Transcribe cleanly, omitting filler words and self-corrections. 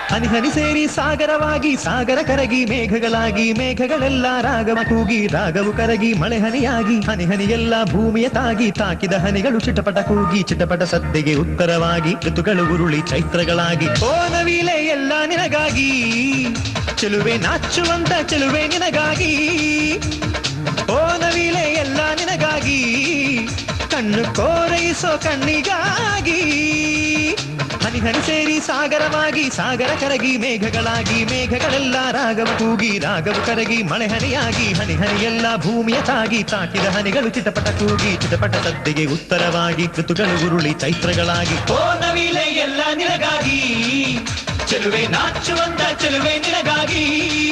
ಹನಿ ಹನಿ ಸೇರಿ ಸಾಗರವಾಗಿ, ಸಾಗರ ಕರಗಿ ಮೇಘಗಳಾಗಿ, ಮೇಘಗಳೆಲ್ಲ ರಾಗವ ಕೂಗಿ, ರಾಗವು ಕರಗಿ ಮಳೆ ಹನಿಯಾಗಿ, ಹನಿ ಹನಿ ಎಲ್ಲ ಭೂಮಿಯ ತಾಗಿ, ತಾಕಿದ ಹನಿಗಳು ಚಿಟಪಟ ಕೂಗಿ, ಚಿಟಪಟ ಸದ್ದಿಗೆ ಉತ್ತರವಾಗಿ, ಋತುಗಳು ಉರುಳಿ ಚೈತ್ರಗಳಾಗಿ. ಓ ನವಿಲೆ ಎಲ್ಲ ನಿನಗಾಗಿ, ಚೆಲುವೆ ನಾಚುವಂತ ಚೆಲುವೆ ನಿನಗಾಗಿ. ಓ ನವಿಲೆ ಎಲ್ಲ ನಿನಗಾಗಿ, ಕಣ್ಣು ಕೋರೈಸೋ ಕಣ್ಣಿಗಾಗಿ. ಹನಿ ಹನಿ ಸೇರಿ ಸಾಗರವಾಗಿ, ಸಾಗರ ಕರಗಿ ಮೇಘಗಳಾಗಿ, ಮೇಘಗಳೆಲ್ಲ ರಾಗವ ಕೂಗಿ, ರಾಗವು ಕರಗಿ ಮಳೆ ಹನಿಯಾಗಿ, ಹನಿ ಹನಿ ಎಲ್ಲ ಭೂಮಿಯ ತಾಗಿ, ತಾಕಿದ ಹನಿಗಳು ಚಿಟಪಟ ಕೂಗಿ, ಚಿಟಪಟ ಸದ್ದಿಗೆ ಉತ್ತರವಾಗಿ, ಋತುಗಳು ಉರುಳಿ ಚೈತ್ರಗಳಾಗಿ. ಓ ನವಿಲೆ ಎಲ್ಲ ನಿನಗಾಗಿ, ಚೆಲುವೆ ನಾಚುವಂತ ಚೆಲುವೆ ನಿನಗಾಗಿ.